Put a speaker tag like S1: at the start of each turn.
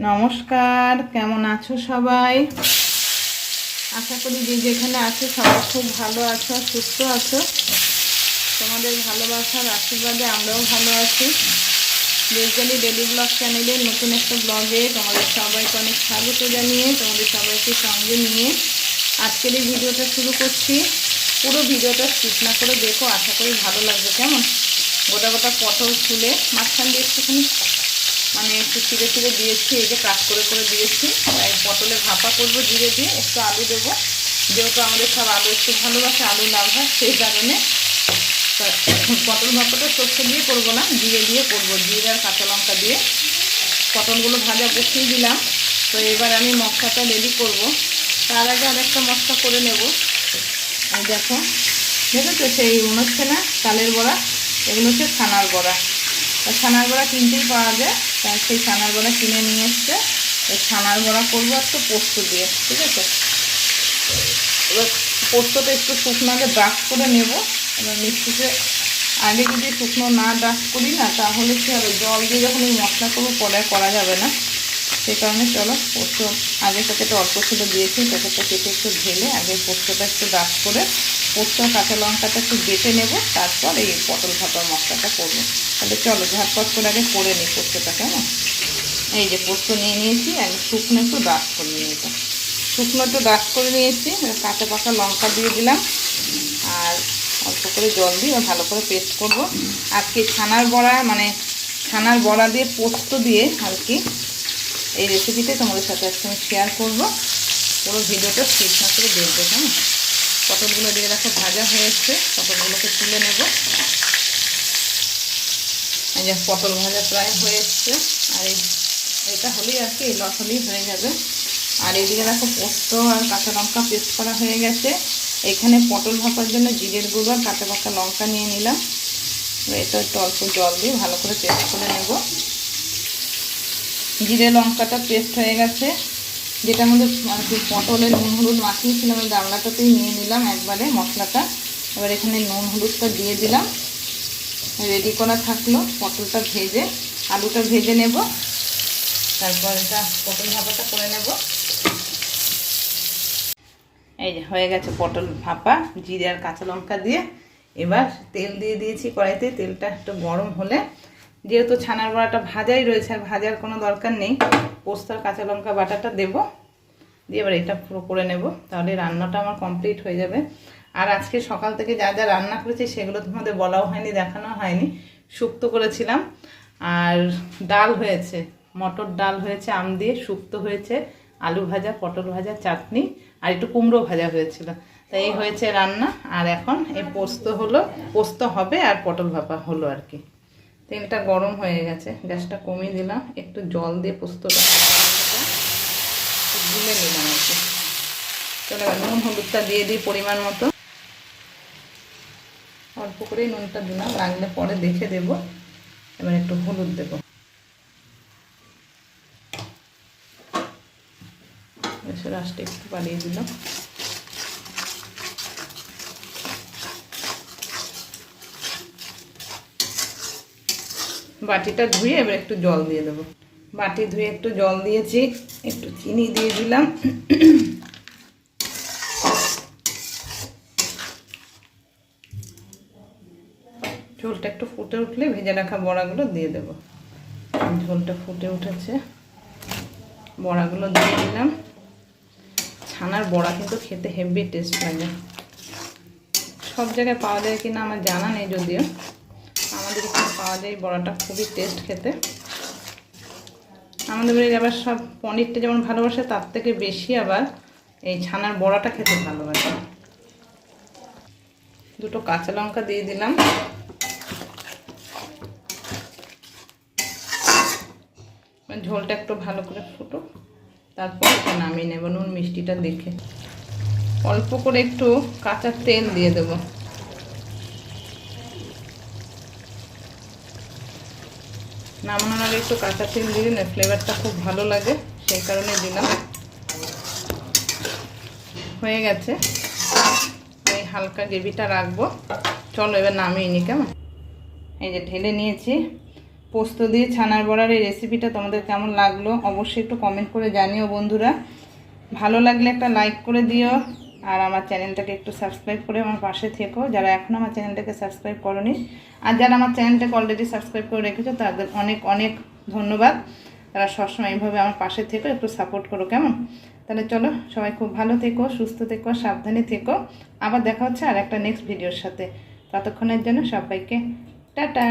S1: নমস্কার, কেমন আছো সবাই? আশা করি যে যেখানে আছো সবাই খুব ভালো আছো, সুস্থ আছো। তোমাদের ভালোবাসার আশীর্বাদে আমরাও ভালো আছি। বেসগালি ডেলি ব্লগ চ্যানেলের নতুন একটা ব্লগে তোমাদের সবাইকে অনেক স্বাগত জানিয়ে তোমাদের সবাইকে সঙ্গে নিয়ে আজকের এই ভিডিওটা শুরু করছি। পুরো ভিডিওটা স্কিপ না করে দেখো, আশা করি ভালো লাগবে। কেমন গোটা গোটা পটল ছুলে মাঝখান দিয়ে একটুখানি একটু ছিঁড়ে ছিঁড়ে দিয়েছি, এই যে কাট করে করে দিয়েছি। তাই পটলে ভাপা করবো জিরে দিয়ে, একটু আলু দেবো, যেহেতু আমাদের সব আলু একটু ভালোবাসে, আলু লাভ হয়, সেই কারণে পটল ভাপাটা সর্ষে দিয়ে করবো না, জিরে দিয়ে করবো, জিরে আর কাঁচা লঙ্কা দিয়ে। পটলগুলো ভাজা বসিয়ে দিলাম। তো এবার আমি মশলাটা রেডি করব। তার আগে আরেকটা মশলা করে নেব। এই দেখো, দেখেছো সেই মনে হচ্ছে না চালের বড়া, এগুলো হচ্ছে ছানার বড়া। ছানার বড়া কিনতেই পাওয়া যায়, তাই সেই ছানার বড়া কিনে নিয়ে এসছে। এই ছানার বড়া করবো একটু পোস্ত দিয়ে, ঠিক আছে? এবার পোস্তটা একটু শুকনো আগে ব্রাশ করে নেব। এবার মিক্সিতে আগে যদি শুকনো না ব্রাশ করি না, তাহলে কি হবে, জল দিয়ে যখন এই মশলা করবো পরে করা যাবে না। সেই কারণে চলো পোস্ত আগে থেকে তো অল্প ছিল দিয়েছি, প্যাকেটটা কেটে একটু ঢেলে আগে পোস্তটা একটু ব্রাশ করে পোস্ত কাঁচা লঙ্কাটা একটু বেটে নেব, তারপর এই পটল ভাপার মশলাটা করবো। তাহলে চলো ঝটপট করে আগে করে নিই পোস্তটা। কেমন, এই যে পোস্ত নিয়ে নিয়েছি, আগে শুকনো একটু ব্রাশ করে নিয়েছি, শুকনো একটু ব্রাশ করে নিয়েছি। কাঁচা পাকা লঙ্কা দিয়ে দিলাম আর অল্প করে জল দিয়ে ভালো করে পেস্ট করব। আজকে ছানার বড়া ছানার বড়া দিয়ে পোস্ত দিয়ে আর কি এই রেসিপিটা তোমাদের সাথে আজকে আমি শেয়ার করবো। পুরো ভিডিওটা স্কিপ না করে দেখবে। কেমন, পটলগুলো দিয়ে রাখো ভাজা হয়ে এসছে, পটলগুলোকে তুলে নেব। এই যে পটল ভাজা প্রায় হয়ে এসছে, আর এটা হলেই আর কি লট হলেই হয়ে যাবে। আর এইদিকে দেখো পোস্ত আর কাঁচা লঙ্কা পেস্ট করা হয়ে গেছে। এখানে পটল ভাপার জন্য জিরের গুঁড়ো আর কাঁচা পাকা লঙ্কা নিয়ে নিলাম। এটা একটু অল্প জল দিয়ে ভালো করে পেস্ট করে নেব। জিরে লঙ্কাটা পেস্ট হয়ে গেছে। যেটা আমাদের পটলের নুন হলুদ মাখিয়েছিলাম ওই গামলাটাতেই নিয়ে নিলাম একবারে মশলাটা। এবার এখানে নুন হলুদটা দিয়ে দিলাম, রেডি করা থাকলো। পটলটা ভেজে আলুটা ভেজে নেব, তারপর এটা পটল ভাপাটা করে নেব। এই যে হয়ে গেছে পটল ভাপা জিরে আর কাঁচা লঙ্কা দিয়ে। এবার তেল দিয়ে দিয়েছি কড়াইতে, তেলটা একটু গরম হলে, যেহেতু ছানার বড়াটা ভাজাই রয়েছে আর ভাজার কোনো দরকার নেই, পোস্ত আর কাঁচা লঙ্কা বাটাটা দেব, দিয়ে এবার এটা পুরো করে নেব। তাহলে রান্নাটা আমার কমপ্লিট হয়ে যাবে। আর আজকে সকাল থেকে যা যা রান্না করেছি সেগুলো তোমাদের বলাও হয়নি, দেখানো হয়নি। শুক্তো করেছিলাম আর ডাল হয়েছে, মটর ডাল হয়েছে, আম দিয়ে শুক্তো হয়েছে, আলু ভাজা, পটল ভাজা, চাটনি আর একটু কুমড়ো ভাজা হয়েছিল। তাই এই হয়েছে রান্না। আর এখন এই পোস্ত হবে আর পটল ভাপা হলো আর কি। তেলটা গরম হয়ে গেছে, গ্যাসটা কমিয়ে দিলাম, একটু জল দিয়ে পোস্তটা গুলে নিলাম আর কি। চলো এবার নুন হলুদটা দিয়ে দিই পরিমাণ মতো, অল্প করেই নুনটা দিলাম, লাগলে পরে দেখে দেব। এবার একটু হলুদ দেব, রাসটা একটু বাড়িয়ে দিলাম। বাটিটা ধুয়ে এবার একটু জল দিয়ে দেবো। বাটি ধুয়ে একটু জল দিয়েছি, একটু চিনি দিয়ে দিলাম। ঝোলটা একটু ফুটে উঠলে ভেজে রাখা বড়াগুলো দিয়ে দেব। ঝোলটা ফুটে উঠেছে, বড়াগুলো দিয়ে দিলাম। ছানার বড়া কিন্তু খেতে হেভি টেস্ট লাগে। সব জায়গায় পাওয়া যায় কিনা আমার জানা নেই, যদিও আমাদের এখানে পাওয়া যায় বড়াটা, খুবই টেস্ট খেতে। আমাদের বাড়ির আবার সব পনিরটা যেমন ভালোবাসে, তার থেকে বেশি আবার এই ছানার বড়াটা খেতে ভালোবাসে। দুটো কাঁচা লঙ্কা দিয়ে দিলাম। ঝোলটা একটু ভালো করে ফুটুক, তারপর এটা নামিয়ে নেব নুন মিষ্টিটা দেখে। অল্প করে একটু কাঁচা তেল দিয়ে দেব। নামানোর আগে একটু কাঁচা তেল দিয়ে দিলে ফ্লেভারটা খুব ভালো লাগে, সেই কারণে দিলাম। হয়ে গেছে, এই হালকা গ্রেভিটা রাখবো। চলো এবার নামিয়ে নিই। কেমন, এই যে ঢেলে নিয়েছি, পোস্ত দিয়ে ছানার বড়ার এই রেসিপিটা তোমাদের কেমন লাগলো অবশ্যই একটু কমেন্ট করে জানিও বন্ধুরা। ভালো লাগলে একটা লাইক করে দিও, আর আমার চ্যানেলটাকে একটু সাবস্ক্রাইব করে আমার পাশে থেকো যারা এখনও আমার চ্যানেলটাকে সাবস্ক্রাইব করোনি। আর যারা আমার চ্যানেলটাকে অলরেডি সাবস্ক্রাইব করে রেখেছো তাদের অনেক অনেক ধন্যবাদ। তারা সবসময় এইভাবে আমার পাশে থেকো, একটু সাপোর্ট করো কেমন। তাহলে চলো সবাই খুব ভালো থেকো, সুস্থ থেকো, সাবধানে থেকো। আবার দেখা হচ্ছে আর একটা নেক্সট ভিডিওর সাথে। ততক্ষণের জন্য সবাইকে টাটা।